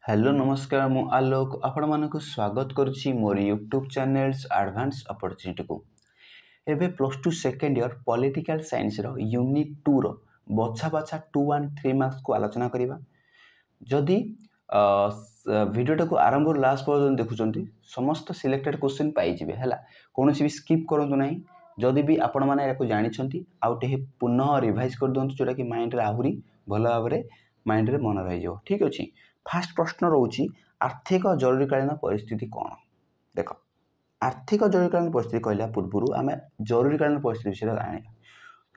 Hello नमस्कार मु आलोक आपण मानक स्वागत करुच्ची मोर यूट्यूब चैनल्स एडवांस अपॉर्चुनिटी को एबे plus two second year political science रो यूनिट 2 रो बछा बछा 2 1 3 मार्क्स को आलोचना करिबा जदि वीडियो को आरंभ लास्ट पर्यंत देखुचंती समस्त सिलेक्टेड क्वेश्चन पाई जिवे हला कोनोसी भी स्किप करंतु नाही जदि भी आपण माने याको जानि छंती आउटे पुनः रिवाइज कर दंतु जोटा कि माइंड रे आहुरी भलो भाबरे माइंड रे मन रहि जो ठीक अछि। फास्ट प्रश्न रोची आर्थिक जरूरीकालीन परिस्थिति कौन देख आर्थिक जरूरीकालीन परिस्थिति कहला पूर्व आम जरूरीकालीन परिस्थिति विषय जाना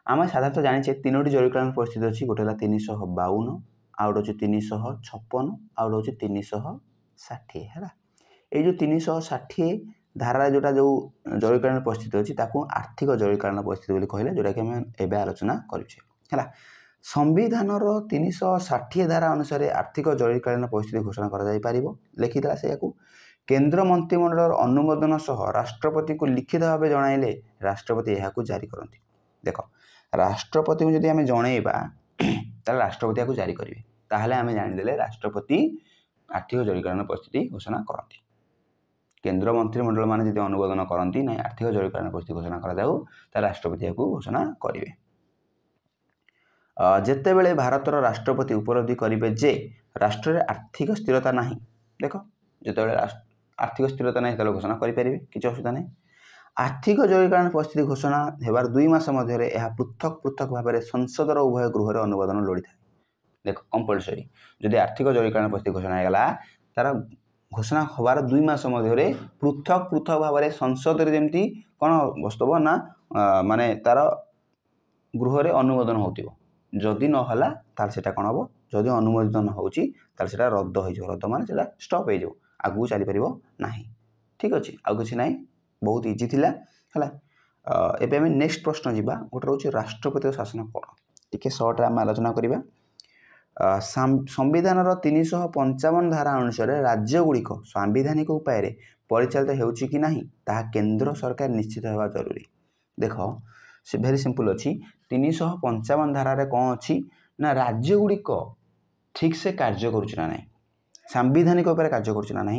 आम साधारणतः जाने तीनोटी जरूरीकालीन परिस्थिति अच्छी गोटे 352 आउ गोटे 356 आउ गोटे 360 है ये जो 360 धारा जोटा जो जरूरीकालीन परिस्थिति अच्छी आर्थिक जरूरीकालीन परिस्थिति कहले जोटा कि आम एवं आलोचना करें संविधान 360 धारा अनुसार आर्थिक जरूरीकालीन परिस्थिति घोषणा कर लिखिता से केंद्र मंत्रिमंडल अनुमोदन सह राष्ट्रपति को लिखित भाव जनइले राष्ट्रपति यह जारी करती देख राष्ट्रपति को जब आम जनइबा राष्ट्रपति या जारी करेंगे ताहले आम जानीदे राष्ट्रपति आर्थिक जरूरीकालीन परिस्थिति घोषणा करती केंद्र मंत्रिमंडल मान जब अनुमोदन करती ना आर्थिक जरूरीकालीन परिस्थिति घोषणा कर राष्ट्रपति या घोषणा करेंगे जेतेबेले भारतर राष्ट्रपति उपलब्धि करेंगे जे राष्ट्र में आर्थिक स्थिरता नहीं देख जितेबाला आर्थिक स्थिरता नहीं तो घोषणा करेंगे किसी असुविधा नहीं आर्थिक जरूरीकालीन परिस्थिति घोषणा होबार 2 मास मध्य पृथक पृथक भाव में संसदर उभय गृह अनुमोदन लोड़ी था देख कंपलसरी जदि आर्थिक जरूरीकालीन परिस्थिति घोषणा होगा तार घोषणा होबार 2 मास मध्य पृथक पृथक भाव में संसद जमी कौन बस्तव ना माने तार गृह अनुमोदन होतिबो जदि नहला तार सेटा कौन हम जदि अनुमोदन होची तार सेटा रद्द हो रद्द मान सेटा स्टॉप हो आगू चली पारिबो नाही ठीक अच्छे आउ किसी ना बहुत इजी थिला हला एबे हम नेक्स्ट प्रश्न जीवा गोटे रोचे राष्ट्रपति शासन कौन टिके शॉर्ट आम आलोचना करिबा संविधान 355 धारा अनुसार राज्य गुड़िक सांविधानिक उपाय परिचालित होउची कि नाही ताहा केंद्र सरकार निश्चित होगा जरूरी देख से भेरी सिंपल अच्छी 355 धारा कौन अच्छी ना राज्य गुड़िक ठीक से कार्य करुचना ना सांविधानिक उपर कार्य करुचना ना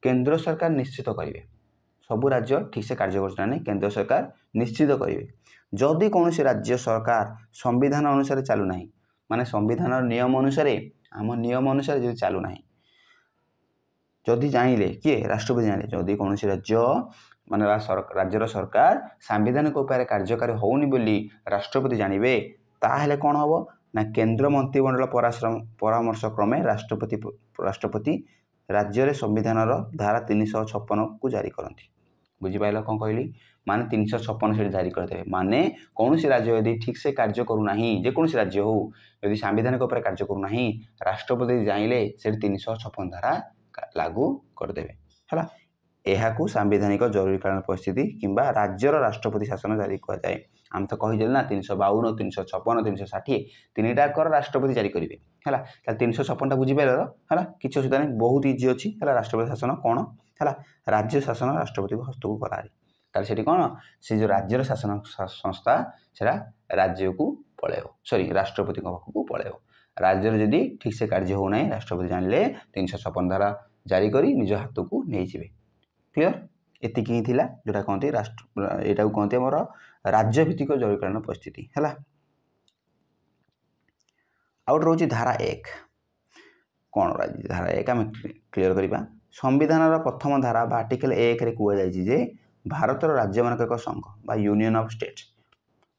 केंद्र सरकार निश्चित करेंगे सबू राज्य ठीक से कार्य करुचना ना केंद्र सरकार निश्चित करेंगे जदि कौन राज्य सरकार संविधान अनुसार चलूना माने संविधान नियम अनुसार आम नियम अनुसार जो चलूना जदि जानिले किए राष्ट्रपति जानिले जदि कौन राज्य माने राज्यर सरकार सांविधानिक उपाय कार्यकारी होनी बोली राष्ट्रपति जानवे ताहले कौन हम ना केंद्र मंत्रिमंडल परामर्श क्रमे राष्ट्रपति राज्य संविधान धारा 356 को जारी करती बुझीपाल कौन कहली माने 356 से जारी करदे माने कौन राज्य यदि ठीक से कार्य करूना जेकोसी राज्य हो यदि सांविधानिक उपर कार्य करूना राष्ट्रपति जाइले से 356 धारा लागू करदे है यह सांविधानिक जरूरीकालीन परिस्थिति किंबा राज्यर राष्ट्रपति शासन जारी किया जाए आम तो कहीदेल ना 352 356 360 तीनटाक राष्ट्रपति जारी करेंगे है 356 बुझीपार है किसी असुविधा नहीं बहुत इजी अच्छी है राष्ट्रपति शासन कौन है राज्य शासन राष्ट्रपति को हस्तक करारी से कौन से जो राज्यर शासन संस्था से राज्य को पलैब सॉरी राष्ट्रपति पाखक पलैब राज्यर जदि ठीक से कार्य होना राष्ट्रपति जानले 356 धारा जारी कर निज हाथ को नहीं क्लियर एतिक ही थिला जोटा कहते राष्ट्र यहाँ कहते आम राज्य भित्तिक जरूरीकालीन परिस्थिति है आउट रोची धारा 1 कौन धारा 1 आम क्लियर करवा संविधान प्रथम धारा आर्टिकल 1 रे कहुए भारतर राज्य मानक एक संघ बा यूनियन ऑफ स्टेट्स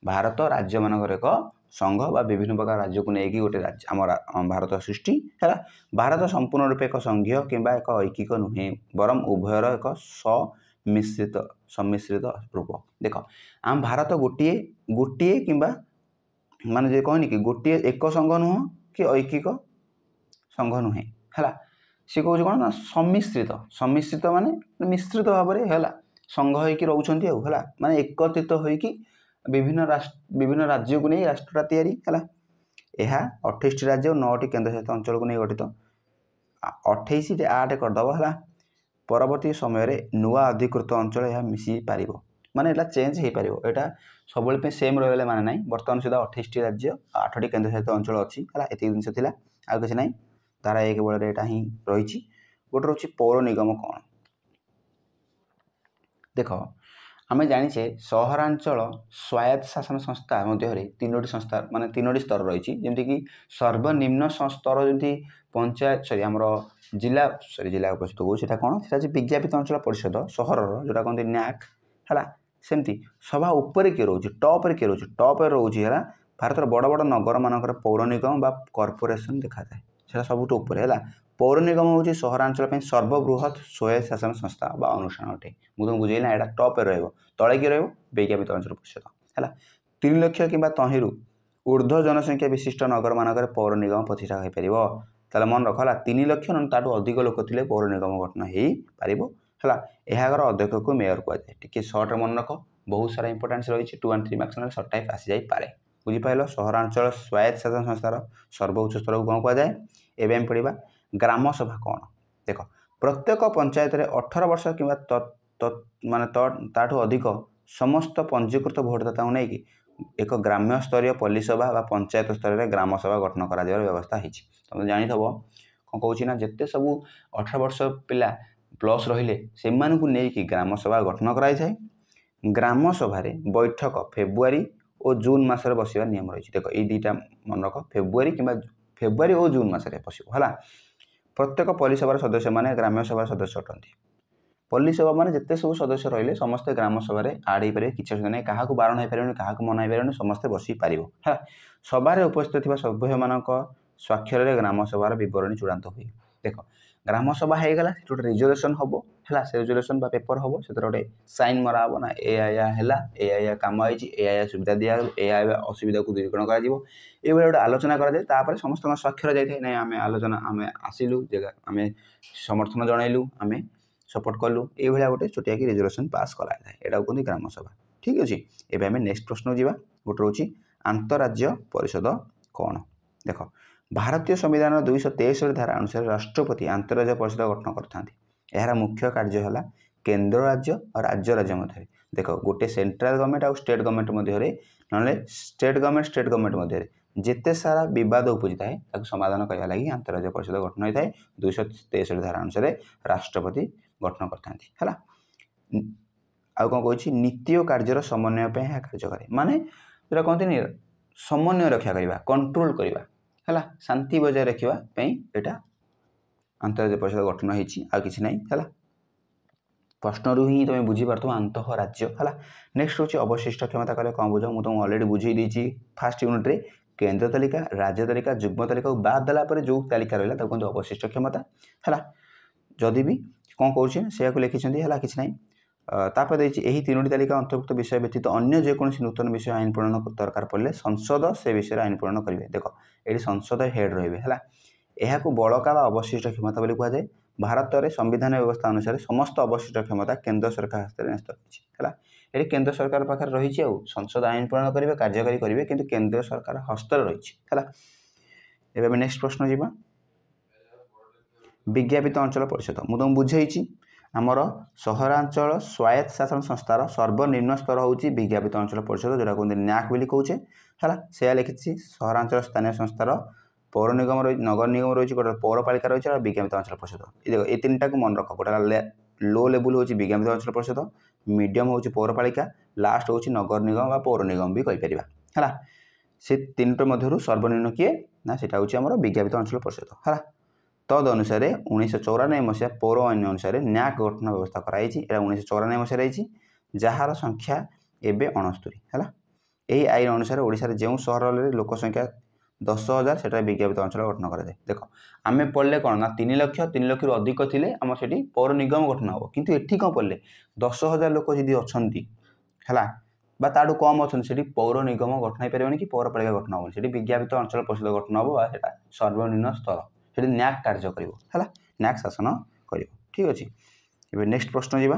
भारत राज्य मानक एक संघ बा विभिन्न प्रकार राज्य को लेकिन गोटे राज्य आम भारत सृष्टि है भारत संपूर्ण रूपे एक संघीय किंबा एक ऐकिक नुहे बरम उभयर एक सम्मिश्रित रूप देख आम भारत गोटे गोटे किंबा माने जे कहनी कि गोटे एक संघ नुह कि ऐकिक संघ नुहे है सी कौन कौन ना सम्मिश्रित माने मिश्रित भाव में है संघ होकर रोचंती है माने एकत्रित होकर विभिन्न राज्य को नहीं राष्ट्रटा तैयारी है यह 28 राज्य और 9टी केन्द्रशासित अंचल को नहीं गठित 28 8 करदब है परवर्ती समय नुआ अधिकृत अंचल यह मिसी पार माने एटा चेंज हो पार यहाँ सब सेम रही माने ना बर्तमान सुधा 28 राज्य 8टी केन्द्रशासित अंचल अच्छी है ये जिन आउ कि ना धारा 1 बଳରେ ଏଟା ହିଁ ରହିଛି। ଗୋଟେ ରହୁଛି ପୌର ନିଗମ କ'ଣ? ଦେଖ ଆମେ ଜାଣିଛେ ସହରାଞ୍ଚଳ ସ୍ୱାୟତ୍ତ ଶାସନ ସଂସ୍ଥା ମଧ୍ୟରେ ତିନୋଟି ସଂସ୍ଥା ମାନେ ତିନୋଟି ସ୍ତର ରହିଛି, ଯେମିତିକି ସର୍ବନିମ୍ନ ସ୍ତର ଯେମିତି ପଞ୍ଚାୟତ ଆମର ଜିଲ୍ଲା ପରିଷଦ କହୁଛି, ସେଟା କ'ଣ? ସେଟା ହେଉଛି ବିଜ୍ଞାପିତ ଅଞ୍ଚଳ ପରିଷଦ ସହରର, ଯେଉଁଟା କହନ୍ତି ନ୍ୟାକ୍ ହେଲା। ସେମିତି ସଭା ଉପରେ କିଏ ରହୁଛି? ଟପ୍ରେ କିଏ ରହୁଛି? ଟପ୍ରେ ରହୁଛି ହେଲା ଭାରତର ବଡ଼ ବଡ଼ ନଗରମାନଙ୍କର ପୌର ନିଗମ ବା କର୍ପୋରେସନ୍ ଦେଖାଯାଏ, ସେଟା ସବୁଠୁ ଉପରେ ହେଲା। ପୌର ନିଗମ ହେଉଛି ସହରାଞ୍ଚଳ ପାଇଁ ସର୍ବବୃହତ୍ ସ୍ୱୟଂ ଶାସନ ସଂସ୍ଥା ବା ଅନୁଷ୍ଠାନ ଅଟେ। ମୁଁ ତୁମକୁ ବୁଝେଇଲି ନା, ଏଇଟା ଟପ୍ରେ ରହିବ। ତଳେ କିଏ ରହିବ? ବିଜ୍ଞାପିତ ଅଞ୍ଚଳ ପରିଷଦ ହେଲା। 3 ଲକ୍ଷ କିମ୍ବା ତହିଁରୁ ঊର୍ଦ୍ଧ୍ୱ ଜନସଂଖ୍ୟା ବିଶିଷ୍ଟ ନଗରମାନଙ୍କରେ ପୌର ନିଗମ ପ୍ରତିଷ୍ଠା ହୋଇପାରିବ। ତାହେଲେ ମନେ ରଖ ହେଲା, 3 ଲକ୍ଷ ନହେଲେ ତାଠୁ ଅଧିକ ଲୋକ ଥିଲେ ପୌର ନିଗମ ଗଠନ ହୋଇପାରିବ ହେଲା। ଏହାର ଅଧ୍ୟକ୍ଷକୁ ମେୟର କୁହାଯାଏ। ଟିକେ ସର୍ଟରେ ମନେ ରଖ, ବହୁତ ସାରା ଇମ୍ପୋର୍ଟାନ୍ସ ରହିଛି। 2 and 3 ମାର୍କ୍ସ ସର୍ଟ ଟାଇପ୍ ଆସିଯାଇପାରେ। ବୁଝିପାରିଲ? ସହରାଞ୍ଚଳ ସ୍ୱାୟତ୍ତ ଶାସନ ସଂସ୍ଥାର ସର୍ବୋଚ୍ଚ ସ୍ତରକୁ କ'ଣ କୁହାଯାଏ? ଏବେ ଆମେ ପଢ଼ିବା ଗ୍ରାମସଭା କ'ଣ? ଦେଖ ପ୍ରତ୍ୟେକ ପଞ୍ଚାୟତରେ 18 ବର୍ଷ କିମ୍ବା ମାନେ ତାଠୁ ଅଧିକ ସମସ୍ତ ପଞ୍ଜୀକୃତ ଭୋଟଦାତାଙ୍କୁ ନେଇକି ଏକ ଗ୍ରାମ୍ୟ ସ୍ତରୀୟ ପଲ୍ଲୀସଭା ବା ପଞ୍ଚାୟତ ସ୍ତରରେ ଗ୍ରାମସଭା ଗଠନ କରାଯିବାର ବ୍ୟବସ୍ଥା ହେଇଛି। ତୁମେ ଜାଣିଥିବ କ'ଣ କହୁଛି ନା, ଯେତେ ସବୁ 18 ବର୍ଷ ପିଲା ପ୍ଲସ୍ ରହିଲେ ସେମାନଙ୍କୁ ନେଇକି ଗ୍ରାମସଭା ଗଠନ କରାଯାଇଥାଏ। ଗ୍ରାମସଭାରେ ବୈଠକ ଫେବୃଆରୀ ଓ ଜୁନ୍ ମାସରେ ବସିବା ନିୟମ ରହିଛି। ଦେଖ ଏଇ ଦୁଇଟା ମନେ ରଖ, ଫେବୃଆରୀ ଓ ଜୁନ୍ ମାସରେ ବସିବ ହେଲା। ପ୍ରତ୍ୟେକ ପଲ୍ଲୀସଭାର ସଦସ୍ୟମାନେ ଗ୍ରାମ୍ୟସଭାର ସଦସ୍ୟ ଅଟନ୍ତି। ପଲ୍ଲୀସଭା ମାନେ ଯେତେ ସବୁ ସଦସ୍ୟ ରହିଲେ ସମସ୍ତେ ଗ୍ରାମସଭାରେ ଆଡ଼୍ ହେଇପାରିବେ, କିଛି ଅସୁବିଧା ନାହିଁ। କାହାକୁ ବାରଣ ହେଇପାରିବନି, କାହାକୁ ମନା ହେଇପାରିବନି, ସମସ୍ତେ ବସିପାରିବ ହେଲା। ସଭାରେ ଉପସ୍ଥିତ ଥିବା ସଭ୍ୟମାନଙ୍କ ସ୍ୱାକ୍ଷରରେ ଗ୍ରାମସଭାର ବିବରଣୀ ଚୂଡ଼ାନ୍ତ ହୁଏ। ଦେଖ ଗ୍ରାମସଭା ହେଇଗଲା, ସେଠି ଗୋଟେ ରେଜୁଲେସନ୍ ହେବ ହେଲା। ସେ ରେଜୁଲେସନ୍ ବା ପେପର ହେବ, ସେଥିରେ ଗୋଟେ ସାଇନ୍ ମରା ହେବ ନା, ଏୟା ହେଲା, ଏୟା କାମ ହେଇଛି, ଏୟା ସୁବିଧା ଦିଆହେବ, ଏୟା ଅସୁବିଧାକୁ ଦୂରୀକରଣ କରାଯିବ, ଏଇଭଳିଆ ଗୋଟେ ଆଲୋଚନା କରାଯାଏ। ତାପରେ ସମସ୍ତଙ୍କ ସ୍ୱାକ୍ଷର ଯାଇଥାଏ, ନାଇଁ ଆମେ ଆସିଲୁ, ଆମେ ସମର୍ଥନ ଜଣାଇଲୁ, ଆମେ ସପୋର୍ଟ କଲୁ, ଏଇଭଳିଆ ଗୋଟେ ଛୋଟିଆକି ରେଜୁଲେସନ୍ ପାସ୍ କରାଯାଇଥାଏ। ଏଇଟାକୁ କୁହନ୍ତି ଗ୍ରାମସଭା। ଠିକ୍ ଅଛି। ଏବେ ଆମେ ନେକ୍ସଟ ପ୍ରଶ୍ନ ଯିବା। ଗୋଟେ ରହୁଛି ଆନ୍ତଃରାଜ୍ୟ ପରିଷଦ କ'ଣ? ଦେଖ ଭାରତୀୟ ସମ୍ବିଧାନର 263 ଧାରା ଅନୁସାରେ ରାଷ୍ଟ୍ରପତି ଆନ୍ତଃରାଜ୍ୟ ପରିଷଦ ଗଠନ କରିଥାନ୍ତି। ଏହାର ମୁଖ୍ୟ କାର୍ଯ୍ୟ ହେଲା କେନ୍ଦ୍ର ରାଜ୍ୟ ଆଉ ରାଜ୍ୟ ମଧ୍ୟରେ। ଦେଖ ଗୋଟେ ସେଣ୍ଟ୍ରାଲ ଗଭର୍ଣ୍ଣମେଣ୍ଟ ଆଉ ଷ୍ଟେଟ୍ ଗଭର୍ଣ୍ଣମେଣ୍ଟ ମଧ୍ୟରେ, ନହେଲେ ଷ୍ଟେଟ୍ ଗଭର୍ଣ୍ଣମେଣ୍ଟ ମଧ୍ୟରେ ଯେତେ ସାରା ବିବାଦ ଉପୁଜିଥାଏ ତାକୁ ସମାଧାନ କରିବା ଲାଗି ଆନ୍ତଃରାଜ୍ୟ ପରିଷଦ ଗଠନ ହୋଇଥାଏ। 263 ଧାରା ଅନୁସାରେ ରାଷ୍ଟ୍ରପତି ଗଠନ କରିଥାନ୍ତି ହେଲା। ଆଉ କ'ଣ କହୁଛି? ନୀତି ଓ କାର୍ଯ୍ୟର ସମନ୍ୱୟ ପାଇଁ ଏହା କାର୍ଯ୍ୟ କରେ। ମାନେ ଯେଉଁଟା କହନ୍ତିନି ସମନ୍ୱୟ ରକ୍ଷା କରିବା, କଣ୍ଟ୍ରୋଲ କରିବା ହେଲା, ଶାନ୍ତି ବଜାୟ ରଖିବା ପାଇଁ ଏଇଟା ଆନ୍ତଃରାଜ୍ୟ ପରିଷଦ ଗଠନ ହେଇଛି, ଆଉ କିଛି ନାହିଁ ହେଲା। ପ୍ରଶ୍ନରୁ ହିଁ ତୁମେ ବୁଝିପାରୁଥିବ ଆନ୍ତଃରାଜ୍ୟ ହେଲା। ନେକ୍ସଟ ହେଉଛି ଅବଶିଷ୍ଟ କ୍ଷମତା କଲେ କ'ଣ ବୁଝ? ମୁଁ ତୁମକୁ ଅଲରେଡ଼ି ବୁଝେଇ ଦେଇଛି ଫାର୍ଷ୍ଟ ୟୁନିଟ୍ରେ। କେନ୍ଦ୍ର ତାଲିକା, ରାଜ୍ୟ ତାଲିକା, ଯୁଗ୍ମ ତାଲିକାକୁ ବାଦ ଦେଲା ପରେ ଯେଉଁ ତାଲିକା ରହିଲା ତାକୁ କୁହନ୍ତି ଅବଶିଷ୍ଟ କ୍ଷମତା ହେଲା। ଯଦି ବି କ'ଣ କରୁଛି ସେଇଆକୁ ଲେଖିଛନ୍ତି ହେଲା, କିଛି ନାହିଁ। ତାପରେ ଦେଇଛି ଏହି 3ଟି ତାଲିକା ଅନ୍ତର୍ଭୁକ୍ତ ବିଷୟ ବ୍ୟତୀତ ଅନ୍ୟ ଯେକୌଣସି ନୂତନ ବିଷୟ ଆଇନ ପ୍ରଣୟନ ଦରକାର ପଡ଼ିଲେ ସଂସଦ ସେ ବିଷୟରେ ଆଇନ ପ୍ରଣୟନ କରିବେ। ଦେଖ ଏଠି ସଂସଦ ହେଡ୍ ରହିବେ ହେଲା। ଏହାକୁ ବଳକା ବା ଅବଶିଷ୍ଟ କ୍ଷମତା ବୋଲି କୁହାଯାଏ। ଭାରତରେ ସମ୍ବିଧାନ ବ୍ୟବସ୍ଥା ଅନୁସାରେ ସମସ୍ତ ଅବଶିଷ୍ଟ କ୍ଷମତା କେନ୍ଦ୍ର ସରକାର ହସ୍ତରେ ନ୍ୟସ୍ତ ରହିଛି ହେଲା। ଏଠି କେନ୍ଦ୍ର ସରକାର ପାଖରେ ରହିଛି, ଆଉ ସଂସଦ ଆଇନ ପ୍ରଣୟନ କରିବେ, କାର୍ଯ୍ୟକାରୀ କରିବେ, କିନ୍ତୁ କେନ୍ଦ୍ର ସରକାର ହସ୍ତରେ ରହିଛି ହେଲା। ଏବେ ଆମେ ନେକ୍ସଟ ପ୍ରଶ୍ନ ଯିବା। ବିଜ୍ଞାପିତ ଅଞ୍ଚଳ ପରିଷଦ ମୁଁ ତୁମକୁ ବୁଝେଇଛି। ଆମର ସହରାଞ୍ଚଳ ସ୍ୱାୟତ୍ତ ଶାସନ ସଂସ୍ଥାର ସର୍ବନିମ୍ନ ସ୍ତର ହେଉଛି ବିଜ୍ଞାପିତ ଅଞ୍ଚଳ ପରିଷଦ, ଯେଉଁଟା କୁହନ୍ତି ନ୍ୟାକ୍ ବୋଲି କହୁଛେ ହେଲା। ସେୟା ଲେଖିଛି ସହରାଞ୍ଚଳ ସ୍ଥାନୀୟ ସଂସ୍ଥାର ପୌର ନିଗମ ରହିଛି, ନଗର ନିଗମ ରହିଛି, ଗୋଟେ ପୌରପାଳିକା ରହିଛି, ଆଉ ବିଜ୍ଞାପିତ ଅଞ୍ଚଳ ପରିଷଦ। ଏଇ ତିନିଟାକୁ ମନେ ରଖ। ଗୋଟେ ଲୋ ଲେବୁଲ୍ ହେଉଛି ବିଜ୍ଞାପିତ ଅଞ୍ଚଳ ପରିଷଦ, ମିଡ଼ିୟମ୍ ହେଉଛି ପୌରପାଳିକା, ଲାଷ୍ଟ ହେଉଛି ନଗର ନିଗମ ବା ପୌର ନିଗମ ବି କହିପାରିବା ହେଲା। ସେ ତିନିଟା ମଧ୍ୟରୁ ସର୍ବନିମ୍ନ କିଏ? ନା ସେଟା ହେଉଛି ଆମର ବିଜ୍ଞାପିତ ଅଞ୍ଚଳ ପରିଷଦ ହେଲା। ତଦ୍ ଅନୁସାରେ 1994 ମସିହା ପୌର ଆଇନ ଅନୁସାରେ ନ୍ୟାକ୍ ଗଠନ ବ୍ୟବସ୍ଥା କରାଯାଇଛି। ଏଇଟା 1994 ମସିହାରେ ହେଇଛି, ଯାହାର ସଂଖ୍ୟା ଏବେ 69 ହେଲା। ଏହି ଆଇନ ଅନୁସାରେ ଓଡ଼ିଶାରେ ଯେଉଁ ସହରରେ ଲୋକ ସଂଖ୍ୟା 10,000 ସେଠାରେ ବିଜ୍ଞାପିତ ଅଞ୍ଚଳ ଗଠନ କରାଯାଏ। ଦେଖ ଆମେ ପଢ଼ିଲେ କ'ଣ ନା 3 ଲକ୍ଷରୁ ଅଧିକ ଥିଲେ ଆମର ସେଠି ପୌର ନିଗମ ଗଠନ ହେବ, କିନ୍ତୁ ଏଠି କ'ଣ ପଢ଼ିଲେ 10,000 ଲୋକ ଯଦି ଅଛନ୍ତି ହେଲା ବା ତାଠୁ କମ୍ ଅଛନ୍ତି, ସେଠି ପୌର ନିଗମ ଗଠନ ହୋଇପାରିବନି କି ପୌରପାଳିକା ଗଠନ ହେବନି, ସେଠି ବିଜ୍ଞାପିତ ଅଞ୍ଚଳ ପରିଷଦ ଗଠନ ହେବ ବା ସେଟା ସର୍ବନିମ୍ନ ସ୍ତର, ସେଠି ନ୍ୟାକ୍ କାର୍ଯ୍ୟ କରିବ ହେଲା, ନ୍ୟାକ୍ ଶାସନ କରିବ। ଠିକ୍ ଅଛି। ଏବେ ନେକ୍ସଟ ପ୍ରଶ୍ନ ଯିବା।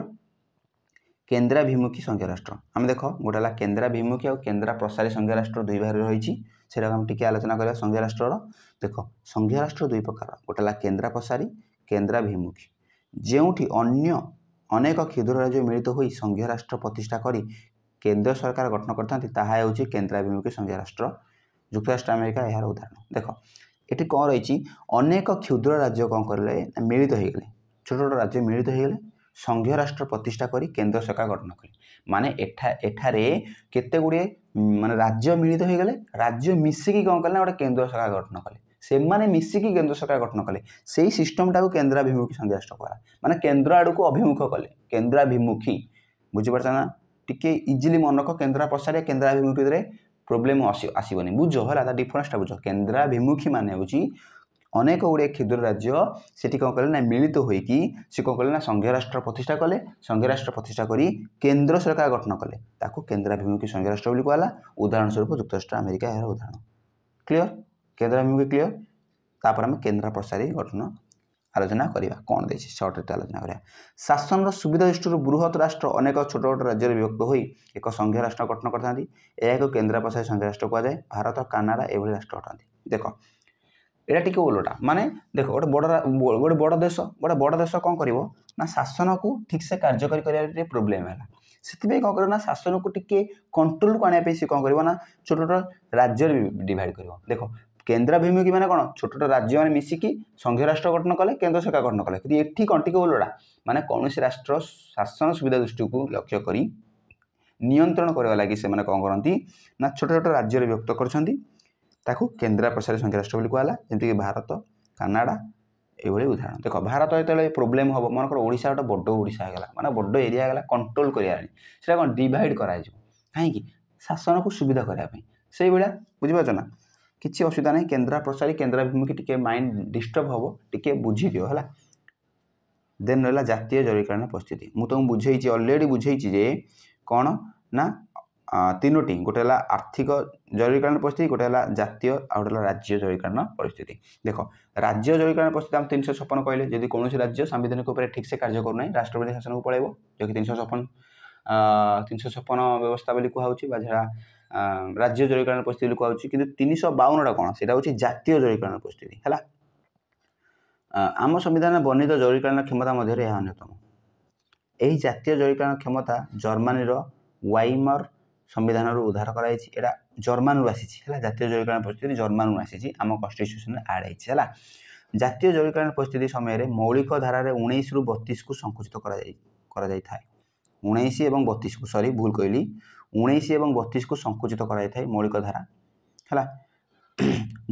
କେନ୍ଦ୍ରାଭିମୁଖୀ ସଂଘୀୟ ରାଷ୍ଟ୍ର। ଆମେ ଦେଖ ଗୋଟେ ହେଲା କେନ୍ଦ୍ରାଭିମୁଖୀ ଆଉ କେନ୍ଦ୍ରା ପ୍ରସାରୀ ସଂଘୀୟ ରାଷ୍ଟ୍ର ଦୁଇ ଭାଗରେ ରହିଛି, ସେଟାକୁ ଆମେ ଟିକେ ଆଲୋଚନା କରିବା। ସଂଘୀୟ ରାଷ୍ଟ୍ରର ଦେଖ ସଂଘୀୟ ରାଷ୍ଟ୍ର ଦୁଇ ପ୍ରକାର, ଗୋଟେ ହେଲା କେନ୍ଦ୍ରା ପ୍ରସାରୀ, କେନ୍ଦ୍ରାଭିମୁଖୀ। ଯେଉଁଠି ଅନେକ କ୍ଷୁଦ୍ର ରାଜ୍ୟ ମିଳିତ ହୋଇ ସଂଘୀୟ ରାଷ୍ଟ୍ର ପ୍ରତିଷ୍ଠା କରି କେନ୍ଦ୍ର ସରକାର ଗଠନ କରିଥାନ୍ତି ତାହା ହେଉଛି କେନ୍ଦ୍ରାଭିମୁଖୀ ସଂଘୀୟ ରାଷ୍ଟ୍ର। ଯୁକ୍ତରାଷ୍ଟ୍ର ଆମେରିକା ଏହାର ଉଦାହରଣ। ଦେଖ ଏଠି କ'ଣ ରହିଛି ଅନେକ କ୍ଷୁଦ୍ର ରାଜ୍ୟ କ'ଣ କଲେ ମିଳିତ ହୋଇଗଲେ ଛୋଟ ଛୋଟ ରାଜ୍ୟ ମିଳିତ ହୋଇଗଲେ ସଂଘୀୟ ରାଷ୍ଟ୍ର ପ୍ରତିଷ୍ଠା କରି କେନ୍ଦ୍ର ସରକାର ଗଠନ କଲେ ମାନେ ଏଠାରେ କେତେ ଗୁଡ଼ିଏ ମାନେ ରାଜ୍ୟ ମିଳିତ ହୋଇଗଲେ ରାଜ୍ୟ ମିଶିକି କ'ଣ କଲେ ନା ଗୋଟେ କେନ୍ଦ୍ର ସରକାର ଗଠନ କଲେ ସେମାନେ ମିଶିକି କେନ୍ଦ୍ର ସରକାର ଗଠନ କଲେ ସେଇ ସିଷ୍ଟମଟାକୁ କେନ୍ଦ୍ରାଭିମୁଖୀ ସଂଘୀୟ ରାଷ୍ଟ୍ର କୁହାଗଲା ମାନେ କେନ୍ଦ୍ର ଆଡ଼କୁ ଅଭିମୁଖ କଲେ କେନ୍ଦ୍ରାଭିମୁଖୀ ବୁଝିପାରୁଛ ନା ଟିକେ ଇଜିଲି ମନେ ରଖ କେନ୍ଦ୍ର ପ୍ରସାର କେନ୍ଦ୍ରାଭିମୁଖୀ ଭିତରେ ପ୍ରୋବ୍ଲେମ ଆସିବନି ବୁଝ ହେଲା ତା ଡିଫରେନ୍ସଟା ବୁଝ କେନ୍ଦ୍ରାଭିମୁଖୀ ମାନେ ହେଉଛି ଅନେକ ଗୁଡ଼ିଏ କ୍ଷୁଦ୍ର ରାଜ୍ୟ ସେଠି କ'ଣ କଲେ ନା ମିଳିତ ହୋଇକି ସେ କ'ଣ କଲେ ନା ସଂଘୀୟ ରାଷ୍ଟ୍ର ପ୍ରତିଷ୍ଠା କଲେ ସଂଘୀୟ ରାଷ୍ଟ୍ର ପ୍ରତିଷ୍ଠା କରି କେନ୍ଦ୍ର ସରକାର ଗଠନ କଲେ ତାକୁ କେନ୍ଦ୍ରାଭିମୁଖୀ ସଂଘୀୟ ରାଷ୍ଟ୍ର ବୋଲି କୁହାଗଲା ଉଦାହରଣ ସ୍ୱରୂପ ଯୁକ୍ତରାଷ୍ଟ୍ର ଆମେରିକା ଏହାର ଉଦାହରଣ କ୍ଲିୟର କେନ୍ଦ୍ରାଭିମୁଖୀ କ୍ଲିୟର ତାପରେ ଆମେ କେନ୍ଦ୍ର ପ୍ରସାରୀ ଗଠନ ଆଲୋଚନା କରିବା କ'ଣ ଦେଇଛି ସର୍ଟରେ ଆଲୋଚନା କରିବା ଶାସନର ସୁବିଧା ଦୃଷ୍ଟିରୁ ବୃହତ ରାଷ୍ଟ୍ର ଅନେକ ଛୋଟ ଛୋଟ ରାଜ୍ୟରେ ବିଭକ୍ତ ହୋଇ ଏକ ସଂଘୀୟ ରାଷ୍ଟ୍ର ଗଠନ କରିଥାନ୍ତି ଏହାକୁ କେନ୍ଦ୍ର ପ୍ରସାରୀ ସଂଘୀୟ ରାଷ୍ଟ୍ର କୁହାଯାଏ ଭାରତ କାନାଡ଼ା ଏଭଳି ରାଷ୍ଟ୍ର ଅଟନ୍ତି ଦେଖ এটা ଟିକେ ଓଲଟା ମାନେ ଦେଖ ଗୋଟେ ବଡ଼ ଦେଶ କ'ଣ କରିବ ନା ଶାସନକୁ ଠିକ୍ସେ କାର୍ଯ୍ୟକାରୀ କରିବାରେ ଟିକେ ପ୍ରୋବ୍ଲେମ୍ ହେଲା ସେଥିପାଇଁ କ'ଣ କରିବ ନା ଶାସନକୁ ଟିକେ କଣ୍ଟ୍ରୋଲକୁ ଆଣିବା ପାଇଁ ସେ କ'ଣ କରିବ ନା ଛୋଟ ଛୋଟ ରାଜ୍ୟରେ ଡିଭାଇଡ଼ କରିବ ଦେଖ କେନ୍ଦ୍ରାଭିମୁଖୀ ମାନେ କ'ଣ ଛୋଟ ଛୋଟ ରାଜ୍ୟମାନେ ମିଶିକି ସଂଘୀୟ ରାଷ୍ଟ୍ର ଗଠନ କଲେ କେନ୍ଦ୍ର ସରକାର ଗଠନ କଲେ କିନ୍ତୁ ଏଠି କ'ଣ ଟିକେ ଓଲଟା ମାନେ କୌଣସି ରାଷ୍ଟ୍ର ଶାସନ ସୁବିଧା ଦୃଷ୍ଟିକୁ ଲକ୍ଷ୍ୟ କରି ନିୟନ୍ତ୍ରଣ କରିବା ଲାଗି ସେମାନେ କ'ଣ କରନ୍ତି ନା ଛୋଟ ଛୋଟ ରାଜ୍ୟରେ ବିଭକ୍ତ କରିଛନ୍ତି ତାକୁ କେନ୍ଦ୍ର ପ୍ରସାରୀ ସଂଘୀୟ ରାଷ୍ଟ୍ର ବୋଲି କୁହାଗଲା ଯେମିତିକି ଭାରତ କାନାଡ଼ା ଏଭଳି ଉଦାହରଣ ଦେଖ ଭାରତ ଯେତେବେଳେ ପ୍ରୋବ୍ଲେମ୍ ହେବ ମନେକର ଓଡ଼ିଶା ଗୋଟେ ବଡ଼ ଓଡ଼ିଶା ହେଇଗଲା ମାନେ ବଡ଼ ଏରିଆ ହେଇଗଲା କଣ୍ଟ୍ରୋଲ କରିବା ପାଇଁ ସେଇଟା କ'ଣ ଡିଭାଇଡ଼ କରାଯିବ କାହିଁକି ଶାସନକୁ ସୁବିଧା କରିବା ପାଇଁ ସେଇଭଳିଆ ବୁଝିପାରୁଛ ନା କିଛି ଅସୁବିଧା ନାହିଁ କେନ୍ଦ୍ର ପ୍ରସାରୀ କେନ୍ଦ୍ରାଭିମୁଖୀ ଟିକେ ମାଇଣ୍ଡ ଡିଷ୍ଟର୍ବ ହେବ ଟିକେ ବୁଝିଦିଅ ହେଲା ଦେନ୍ ରହିଲା ଜାତୀୟ ଜରୁରୀକାଳୀନ ପରିସ୍ଥିତି ମୁଁ ତୁମକୁ ବୁଝେଇଛି ଅଲରେଡ଼ି ବୁଝେଇଛି ଯେ କ'ଣ ନା ତିନୋଟି ଗୋଟେ ହେଲା ଆର୍ଥିକ ଜରୁରୀକାଳୀନ ପରିସ୍ଥିତି ଗୋଟେ ହେଲା ଜାତୀୟ ଆଉ ଗୋଟେ ହେଲା ରାଜ୍ୟ ଜରୁରୀକାଳୀନ ପରିସ୍ଥିତି ଦେଖ ରାଜ୍ୟ ଜରୁରୀକାଳୀନ ପରିସ୍ଥିତି ଆମେ 356 କହିଲେ ଯଦି କୌଣସି ରାଜ୍ୟ ସାମ୍ବିଧାନିକ ଉପରେ ଠିକ୍ସେ କାର୍ଯ୍ୟ କରୁନାହିଁ ରାଷ୍ଟ୍ରପତି ଶାସନକୁ ପଳାଇବ ଯାହାକି 356 ବ୍ୟବସ୍ଥା ବୋଲି କୁହାହେଉଛି ବା ଯାହା ରାଜ୍ୟ ଜରୁରୀକାଳୀନ ପରିସ୍ଥିତି ବୋଲି କୁହାହେଉଛି କିନ୍ତୁ 352ଟା କ'ଣ ସେଇଟା ହେଉଛି ଜାତୀୟ ଜରୁରୀକାଳୀନ ପରିସ୍ଥିତି ହେଲା ଆମ ସମ୍ବିଧାନରେ ବର୍ଣ୍ଣିତ ଜରୁରୀକାଳୀନ କ୍ଷମତା ମଧ୍ୟରେ ଏହା ଅନ୍ୟତମ ଏହି ଜାତୀୟ ଜରୁରୀକାଳୀନ କ୍ଷମତା ଜର୍ମାନୀର ୱାଇମର ସମ୍ବିଧାନରୁ ଉଦ୍ଧାର କରାଯାଇଛି ଏଇଟା ଜର୍ମାନରୁ ଆସିଛି ହେଲା ଜାତୀୟ ଜରୁରୀକାଳୀନ ପରିସ୍ଥିତି ଜର୍ମାନରୁ ଆସିଛି ଆମ କନଷ୍ଟିଟ୍ୟୁସନରେ ଆଡ଼୍ ହେଇଛି ହେଲା ଜାତୀୟ ଜରୁରୀକାଳୀନ ପରିସ୍ଥିତି ସମୟରେ ମୌଳିକ ଧାରାରେ 19ରୁ 32କୁ ସଂକୁଚିତ କରାଯାଇଥାଏ 19 ଏବଂ 32କୁ ସରି ଭୁଲ କହିଲି 19 ଏବଂ 32କୁ ସଂକୁଚିତ କରାଯାଇଥାଏ ମୌଳିକ ଧାରା ହେଲା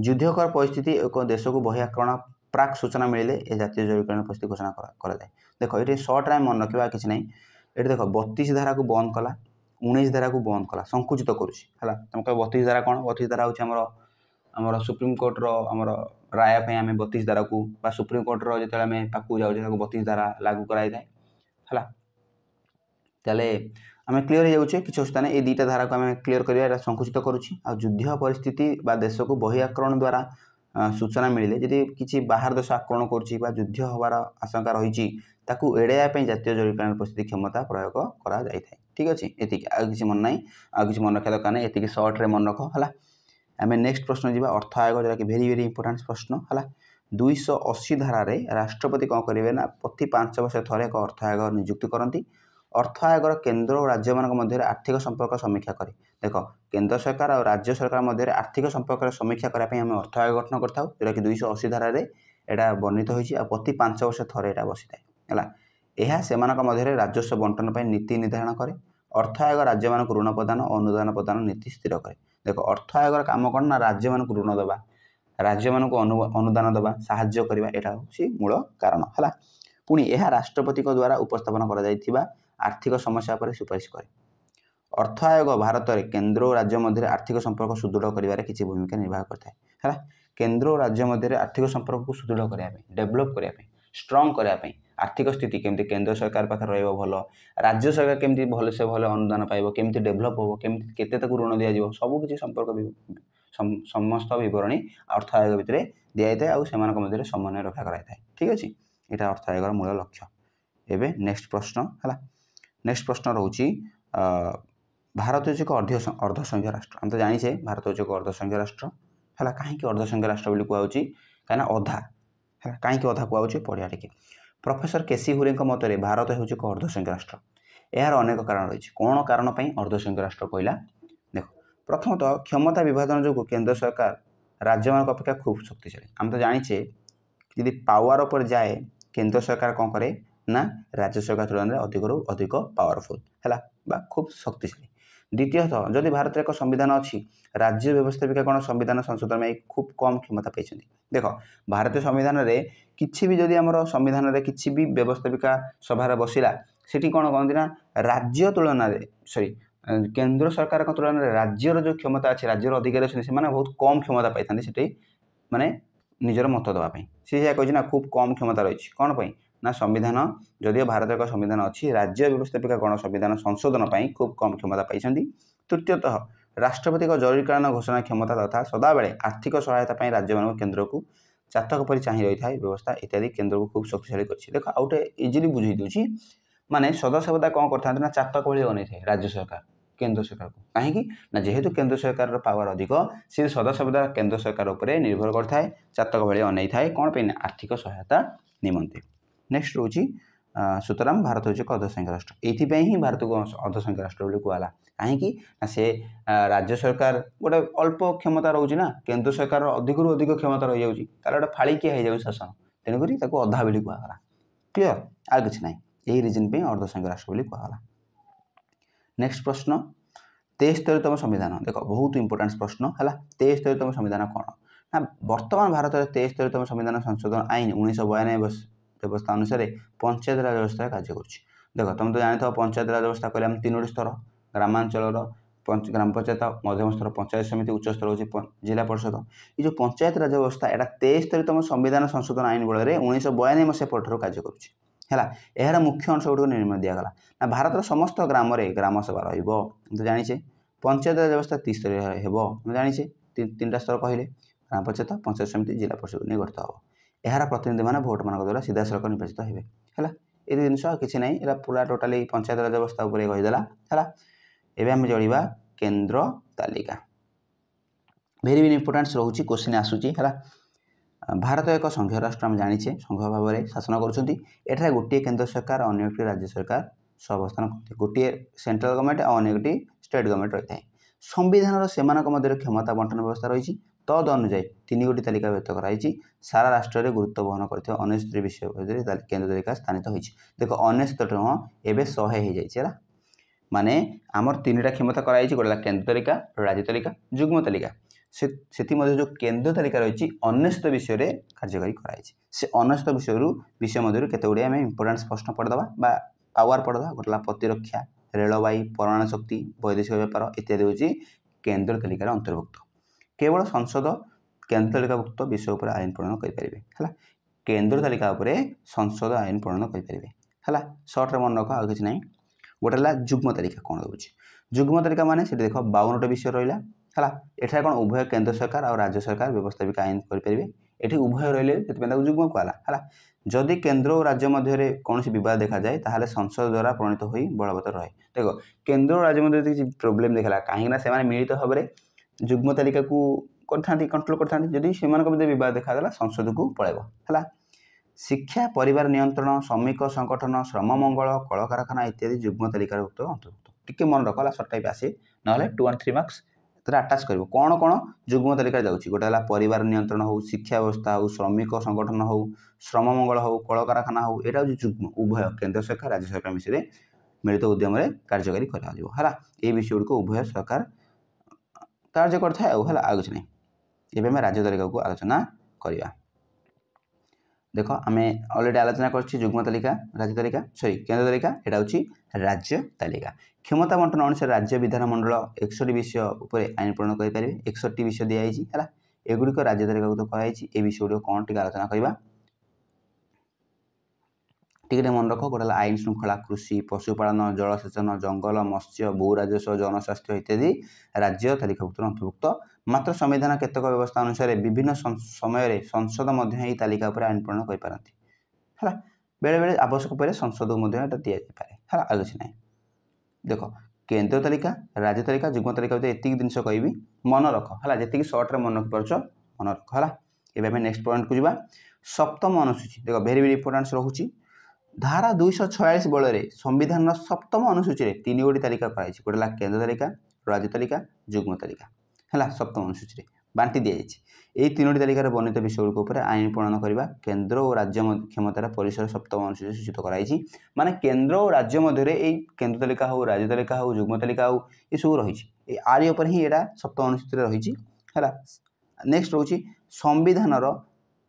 ଯୁଦ୍ଧକର ପରିସ୍ଥିତି ଏକ ଦେଶକୁ ବହି ଆକ୍ରମଣ ପ୍ରାକ୍ ସୂଚନା ମିଳିଲେ ଏ ଜାତୀୟ ଜରୁରୀକାଳୀନ ପରିସ୍ଥିତି ଘୋଷଣା କରାଯାଏ ଦେଖ ଏଠି ସର୍ଟରେ ଆମେ ମନେ ରଖିବା କିଛି ନାହିଁ ଏଠି ଦେଖ 32 ଧାରାକୁ ବନ୍ଦ କଲା 19 ଧାରାକୁ ବନ୍ଦ କଲା ସଂକୁଚିତ କରୁଛି ହେଲା ତମେ କହିବ 32 ଧାରା କ'ଣ 32 ଧାରା ହେଉଛି ଆମର ସୁପ୍ରିମକୋର୍ଟର ଆମର ରାୟ ପାଇଁ ଆମେ 32 ଧାରାକୁ ବା ସୁପ୍ରିମକୋର୍ଟର ଯେତେବେଳେ ଆମେ ପାଖକୁ ଯାଉଛେ ତାକୁ 32 ଧାରା ଲାଗୁ କରାଯାଇଥାଏ ହେଲା ତାହେଲେ ଆମେ କ୍ଲିୟର ହେଇଯାଉଛେ କିଛି ଅସୁବିଧା ନାହିଁ ଏ ଦୁଇଟା ଧାରାକୁ ଆମେ କ୍ଲିୟର କରିବା ଏଇଟା ସଂକୁଚିତ କରୁଛି ଆଉ ଯୁଦ୍ଧ ପରିସ୍ଥିତି ବା ଦେଶକୁ ବହି ଆକ୍ରମଣ ଦ୍ୱାରା ସୂଚନା ମିଳିଲେ ଯଦି କିଛି ବାହାର ଦେଶ ଆକ୍ରମଣ କରୁଛି ବା ଯୁଦ୍ଧ ହେବାର ଆଶଙ୍କା ରହିଛି ତାକୁ ଏଡ଼ାଇବା ପାଇଁ ଜାତୀୟ ଜରୁରୀକାଳୀନ ପରିସ୍ଥିତି କ୍ଷମତା ପ୍ରୟୋଗ କରାଯାଇଥାଏ ଠିକ୍ ଅଛି ଏତିକି ଆଉ କିଛି ମନେ ନାହିଁ ଆଉ କିଛି ମନେ ରଖିବା ଦରକାର ନାହିଁ ଏତିକି ସର୍ଟରେ ମନେ ରଖ ହେଲା ଆମେ ନେକ୍ସଟ ପ୍ରଶ୍ନ ଯିବା ଅର୍ଥ ଆୟୋଗ ଯେଉଁଟାକି ଭେରି ଭେରି ଇମ୍ପୋର୍ଟାଣ୍ଟ ପ୍ରଶ୍ନ ହେଲା 280 ଧାରାରେ ରାଷ୍ଟ୍ରପତି କ'ଣ କରିବେ ନା ପ୍ରତି 5 ବର୍ଷ ଥରେ ଏକ ଅର୍ଥ ଆୟୋଗ ନିଯୁକ୍ତି କରନ୍ତି ଅର୍ଥ ଆୟୋଗର କେନ୍ଦ୍ର ଓ ରାଜ୍ୟମାନଙ୍କ ମଧ୍ୟରେ ଆର୍ଥିକ ସମ୍ପର୍କ ସମୀକ୍ଷା କରେ ଦେଖ କେନ୍ଦ୍ର ସରକାର ଆଉ ରାଜ୍ୟ ସରକାର ମଧ୍ୟରେ ଆର୍ଥିକ ସମ୍ପର୍କର ସମୀକ୍ଷା କରିବା ପାଇଁ ଆମେ ଅର୍ଥ ଆୟୋଗ ଗଠନ କରିଥାଉ ଯେଉଁଟାକି 280 ଧାରାରେ ଏଇଟା ବର୍ଣ୍ଣିତ ହୋଇଛି ଆଉ ପ୍ରତି 5 ବର୍ଷ ଥରେ ଏଇଟା ବସିଥାଏ ହେଲା ଏହା ସେମାନଙ୍କ ମଧ୍ୟରେ ରାଜସ୍ୱ ବଣ୍ଟନ ପାଇଁ ନୀତି ନିର୍ଦ୍ଧାରଣ କରେ ଅର୍ଥ ଆୟୋଗ ରାଜ୍ୟମାନଙ୍କୁ ଋଣ ପ୍ରଦାନ ଓ ଅନୁଦାନ ପ୍ରଦାନ ନୀତି ସ୍ଥିର କରେ ଦେଖ ଅର୍ଥ ଆୟୋଗର କାମ କ'ଣ ନା ରାଜ୍ୟମାନଙ୍କୁ ଋଣ ଦେବା ରାଜ୍ୟମାନଙ୍କୁ ଅନୁଦାନ ଦେବା ସାହାଯ୍ୟ କରିବା ଏଇଟା ହେଉଛି ମୂଳ କାରଣ ହେଲା ପୁଣି ଏହା ରାଷ୍ଟ୍ରପତିଙ୍କ ଦ୍ୱାରା ଉପସ୍ଥାପନ କରାଯାଇଥିବା ଆର୍ଥିକ ସମସ୍ୟା ଉପରେ ସୁପାରିଶ କରେ ଅର୍ଥ ଆୟୋଗ ଭାରତରେ କେନ୍ଦ୍ର ଓ ରାଜ୍ୟ ମଧ୍ୟରେ ଆର୍ଥିକ ସମ୍ପର୍କ ସୁଦୃଢ଼ କରିବାରେ କିଛି ଭୂମିକା ନିର୍ବାହ କରିଥାଏ ହେଲା କେନ୍ଦ୍ର ଓ ରାଜ୍ୟ ମଧ୍ୟରେ ଆର୍ଥିକ ସମ୍ପର୍କକୁ ସୁଦୃଢ଼ କରିବା ପାଇଁ ଡେଭଲପ୍ କରିବା ପାଇଁ ଷ୍ଟ୍ରଙ୍ଗ କରିବା ପାଇଁ ଆର୍ଥିକ ସ୍ଥିତି କେମିତି କେନ୍ଦ୍ର ସରକାର ପାଖରେ ରହିବ ଭଲ ରାଜ୍ୟ ସରକାର କେମିତି ଭଲସେ ଭଲ ଅନୁଦାନ ପାଇବ କେମିତି ଡେଭଲପ୍ ହେବ କେମିତି କେତେ ତାକୁ ଋଣ ଦିଆଯିବ ସବୁକିଛି ସମ୍ପର୍କ ସମସ୍ତ ବିବରଣୀ ଅର୍ଥ ଆୟୋଗ ଭିତରେ ଦିଆଯାଇଥାଏ ଆଉ ସେମାନଙ୍କ ମଧ୍ୟରେ ସମନ୍ୱୟ ରକ୍ଷା କରାଯାଇଥାଏ ଠିକ୍ ଅଛି ଏଇଟା ଅର୍ଥ ଆୟୋଗର ମୂଳ ଲକ୍ଷ୍ୟ ଏବେ ନେକ୍ସଟ ପ୍ରଶ୍ନ ହେଲା ନେକ୍ସଟ ପ୍ରଶ୍ନ ରହୁଛି ଭାରତ ହେଉଛି ଏକ ଅର୍ଦ୍ଧସଂଘୀୟ ରାଷ୍ଟ୍ର ଆମେ ତ ଜାଣିଛେ ଭାରତ ହେଉଛି ଏକ ଅର୍ଦ୍ଧସଂଘୀୟ ରାଷ୍ଟ୍ର ହେଲା କାହିଁକି ଅର୍ଦ୍ଧସଂଘୀୟ ରାଷ୍ଟ୍ର ବୋଲି କୁହାଯାଉଛି କାହିଁକିନା ଅଧା ହେଲା କାହିଁକି ଅଧା କୁହାଯାଉଛି ପଢ଼ିବା ଟିକେ ପ୍ରଫେସର କେସି ହୁରେଙ୍କ ମତରେ ଭାରତ ହେଉଛି ଏକ ଅର୍ଦ୍ଧସଂଘୀୟ ରାଷ୍ଟ୍ର ଏହାର ଅନେକ କାରଣ ରହିଛି କ'ଣ କାରଣ ପାଇଁ ଅର୍ଦ୍ଧସଂଘୀୟ ରାଷ୍ଟ୍ର କହିଲା ଦେଖ ପ୍ରଥମତଃ କ୍ଷମତା ବିଭାଜନ ଯୋଗୁଁ କେନ୍ଦ୍ର ସରକାର राज्य मान अपेक्षा खूब शक्तिशाली आम तो जाचे यदि पावर पर जाए केंद्र सरकार कौन करे ना राज्य सरकार तुलन में अधिक अधिक पावरफुल है खूब शक्तिशाली। द्वितीयतः जदि भारत एक संविधान अच्छी राज्य व्यवस्थापिका कौन संविधान संशोधन में खूब कम क्षमता पाई देख भारतीय संविधान में किसी भी जदि आम संविधान में किसी भी व्यवस्थापिका सभार बसला सेठी कौन कहते ना राज्य तुलन सॉरी केंद्र सरकार तुलन में राज्यर जो क्षमता अच्छे राज्यर अधिकारी अच्छे से बहुत कम क्षमता पाई से माने निजर मत देवाई सी कही ना खूब कम क्षमता रही कौन पर ना संविधान जदिव भारत एक संविधान अच्छी राज्य व्यवस्थापिका गण संविधान संशोधन पर खूब कम क्षमता पाई। तृतीयतः राष्ट्रपति को जरूरीकालीन घोषणा क्षमता तथा सदाबले आर्थिक सहायता राज्य मान केन्द्र को चातक पर चाह रही है व्यवस्था इत्यादि केन्द्र को खूब शक्तिशाली कर देख आउ गोटे इजिली बुझे दूसरी माने सदा सर्वदा कौन करते ना चातक भाई अनै था राज्य सरकार केंद्र सरकार को कहीं ना जेहेतु केंद्र सरकार पावर अधिक सी सदा सर्वदा केंद्र सरकार उपर निर्भर करता है चातक भाई अनै था कौन पे आर्थिक सहायता निमंते। नेक्स्ट रोची सुतराम भारत हूँ एक अर्धसंख्या राष्ट्र ये ही भारत को अर्धसंख्या राष्ट्र बोली कहला कहीं से राज्य सरकार गोटे अल्प क्षमता रोचे ना केंद्र सरकार अधिक अधिक क्षमता रही जाऊँगी गोटे फाड़िकिया हो जाए शासन तेणुक अधा बोली कहला क्लीयर आ कि ना यही रिजन पे अर्धसंख्या राष्ट्र बोली कहला। नेक्स्ट प्रश्न 73तम संविधान देख बहुत इंपोर्टेंट प्रश्न है 73तम संविधान कौन ना वर्तमान भारत में 73तम संविधान संशोधन आईन 1992 व्यवस्था अनुसार पंचायत राज व्यवस्था कार्य कर तुम तो जानी पंचायत राज व्यवस्था कहले हम 3टी स्तर ग्रामांचल ग्राम पंचायत मध्यम स्तर पंचायत समिति उच्च स्तर हो जिला परिषद ये जो पंचायत राज व्यवस्था यहाँ 73तम संविधान संशोधन आईन बल 1992 मसीहा परठार कार्य करुँच यार मुख्य अंश गुड़ निर्णय दिगला ना भारत समस्त ग्राम ग्राम सभा तो जाचे पंचायत राज व्यवस्था 3 स्तरीय हो जाचे 3टा स्तर कहले ग्राम पंचायत पंचायत समिति जिला परिषद नहीं गठित हो यार प्रतिनिधि मैंने भोट मान द्वारा सीधा सड़क निर्वाचित होते है ये जिन किसी ना यहाँ पूरा टोटाली पंचायत राज व्यवस्था कहीदेला है एवं आम जड़वा केंद्र तालिका भेरी भेरी इंपोर्टेंट रोचे क्वेश्चन आसूची है भारत एक संघीय राष्ट्र आम जाचे संघ भाव में शासन कर गोटे केंद्र सरकार और अन्य राज्य सरकार सहावस्थान करते गोटे सेंट्रल गवर्नमेंट और अन्य स्टेट गवर्नमेंट रही है संविधान से क्षमता बंटन व्यवस्था रही तद अनुजाई 3 गोटी तालिका व्यक्त कराई सारा राष्ट्र में गुरुत्व बहन कर 69 विषय केंद्र तालिका स्थानित होती देख 69 एवं 100 हो जाए माने आमर 3टा क्षमता कराई गोटे केंद्र तालिका राज्य तालिका जुग्म तालिका से जो केंद्र तालिका रही 69 विषय कार्यकारी कराई से 69 विषय मध्य केते गुड़े आम इंपोर्टेंट प्रश्न पढ़ीदा पावर पढ़ीदा गोटे प्रतिरक्षा रेलवाई परमाणु शक्ति वैदेशिक व्यापार इत्यादि हूँ केंद्र तालिकार अंतर्भुक्त केवल संसद केंद्र तालिकाभुक्त विषय उपर आईन प्रणयन करेंगे है केंद्र तालिका उपर संसद आईन प्रणयन करेंगे है सर्ट्रे मन रख आगे ना गोटे जुग्म तालिका कौन रोचे जुग्म तालिका माने देख 52टा विषय रहा है एठार कौन उभय केंद्र सरकार और राज्य सरकार व्यवस्थापिका आईन करेंगे ये उभय रही जुग्म कहला है जदि केंद्र और राज्य मध्य कौन बद देखा जाए ताहले संसद द्वारा प्रणीत हो बलवत्तर रहे देख केंद्र और राज्य मध्य किसी प्रोब्लेम देखला कहीं मिलित भाव में जुग्म तालिका को कंट्रोल करते से बद देखा संसद को पलैब है शिक्षा परिवार नियंत्रण श्रमिक संगठन श्रम मंगल कल कारखाना इत्यादि जुग्म तालिकाभुक्त अंतर्भुक्त टिके मन रख सर्ट टाइप आसे ना 2 और 3 मार्क्स आटाच कर कौन कौन जुग्म तालिका जाऊँगी गोटे परिवार नियंत्रण हो शिक्षा व्यवस्था हो श्रमिक संगठन हो श्रम मंगल हो कल कारखाना हो यहाँ हूँ जुग्म उभय केंद्र सरकार राज्य सरकार मिश्र मिलित उद्यम कार्यकारी करा ये विषय गुड़िक उभय सरकार कार्य करता है आगे नहीं ये आम राज्य तालिका को आलोचना करवा देख आम अलरेडी आलोचना कर जुग्म तालिका राज्य तालिका सॉरी केंद्र तालिका यहाँ हूँ राज्य तालिका क्षमता बंटन अनुसार राज्य विधानमंडल 61 विषय उपर आईन प्रणयन करेंगे 61 विषय दिखाई है एगुड़िक राज्य तालिका तो कराई ये विषय गुड़िक कौन टी आलोचना करवा टिके मन रख गोटे आईन श्रृंखला कृषि पशुपालन जलसेचन जंगल मत्स्य भू राजस्व जनस्वास्थ्य इत्यादि राज्य तालिकाभुक्त अंतर्भुक्त मात्र संविधान केतक व्यवस्था अनुसार विभिन्न समय संसद मध्य तालिका उपर आईन प्रणयन करपारती है बेले बेले आवश्यक पड़े संसद दि जाए है आगे ना देख केंद्र तालिका राज्य तालिका जुग्म तालिका ये जिनस कह मन रख है जी सर्ट्रे मन रखिपार मन रख है ये नेक्स्ट पॉइंट को जावा सप्तम अनुसूची देख भेरी भेरी इंपोर्टेंस रोचे धारा 246 बल संविधान सप्तम अनुसूची 3 गोटी तालिका कराई गोटे केंद्र तालिका राज्य तालिका जुग्म तालिका है सप्तम अनुसूची बांटी दी जाइए। यही तीनोटी तालिकार वर्णित विषयगुड़िक उपर आईन प्रणयन करने केन्द्र और राज्य क्षमतार परिसर सप्तम अनुसूची सूचित कराई माने केन्द्र और राज्य मध्य केन्द्र तालिका हो राज्य तालिका हो जुग्म तालिका हो ये सब रही आरी उपर ही यहाँ सप्तम अनुसूची रही है। नेक्स्ट रोचे संविधान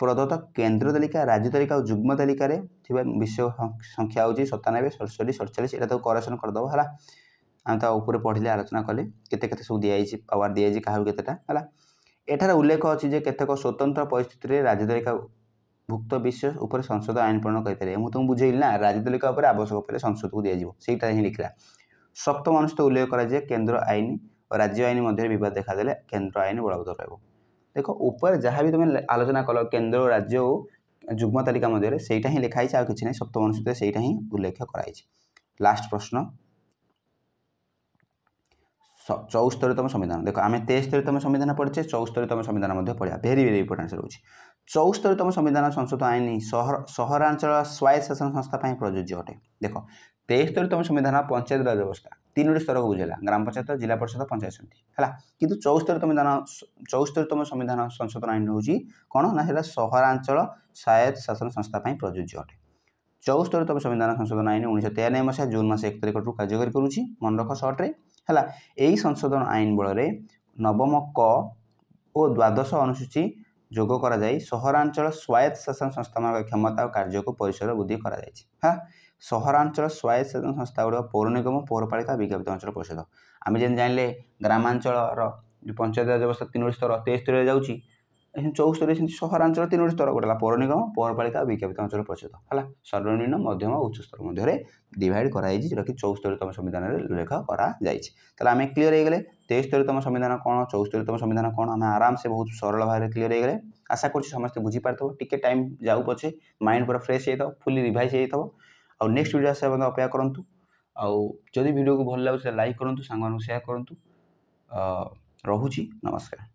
प्रदत्त केन्द्र तालिका राज्य तालिका और जुग्म तालिकार विषय संख्या हूँ 97 67 47 यहाँ तो करेक्शन करदेव है। आम ऊपर पढ़ले आलोचना कले केते सब दिखाई पावर दिखाई क्या केतेटा है। एठार उल्लेख अच्छी जे केतेक स्वतंत्र परिस्थिति राज्य तालिका भुक्त विषय उपर संसद आईन प्रणयन करें मुझे तुमको बुझेली ना राज्य तालिका आवश्यक पड़े संसद को दिजा ही लिखला। सप्तम अनुच्छेद उल्लेख कराए केन्द्र आईन और राज्य आईन मध्य बद देखादे केन्द्र आईन बलवत्तर रहा। देख ऊपर जहाँ भी तुम आलोचना कल केन्द्र और राज्य और जुग्म तालिका मध्य से ही लिखाई आ कि सप्तम अनुच्छेद से ही उल्लेख कराई। लास्ट प्रश्न 74तम संविधान देख आम 73तम संविधान पढ़े 74तम संविधान पढ़ा भेरी भेरी इंपोर्टेंट रोचे। 74तम संविधान संशोधन आईन सहरांचल स्वायत्त शासन संस्था प्रযোज्य अटे। देख 73तम संविधान पंचायत राज व्यवस्था 3टी स्तर को बुझेगा ग्राम पंचायत जिला परिषद पंचायत समिति है कि 74तम संविधान संशोधन आईन हूँ कौन ना सहरांचल स्वायत्त शासन संस्था प्रযোज्य अटे। 74तम संविधान संशोधन आईन 1993 मसीहा जून मास 1 तारिख कार्यकारी करुँच मन रख सर्ट्रे है। यही संशोधन आईन बल नवम क और द्वादश अनुसूची जोग कर सहरांचल स्वायत्त शासन संस्था क्षमता और कार्य को परिसर वृद्धि कर सहरांचल स्वायत्त शासन संस्था गुड़ पौर निगम पौरपालिका विज्ञापित अंचल परिषद आम जन जानले ग्रामांचल पंचायत राज व्यवस्था 3टी स्तर 73 जाऊँगी 74 सहरांचल 3टी स्तर गोटे पौर निगम पौरपालिका विज्ञापित अंचल परिषद है सर्वनिम्न मध्यम और उच्च स्तर मध्य डिवाइड कराई जोटा कि 74तम संविधान उल्लेख कर आम क्लीयर हो गले 73तम संविधान कौन 74तम संविधान कौन आम आराम से बहुत सरल भाव क्लीयर हो गले। आशा कर समस्त बुझीपार टिके टाइम जाऊ पछे माइंड पूरा फ्रेश हो फुली रिवाइज हो और नेक्स्ट वीडियो आसा अपेक्षा करूँ आदि वीडियो को भल लगे लाइक करूँ सांग शेयर करूँ। रोची नमस्कार।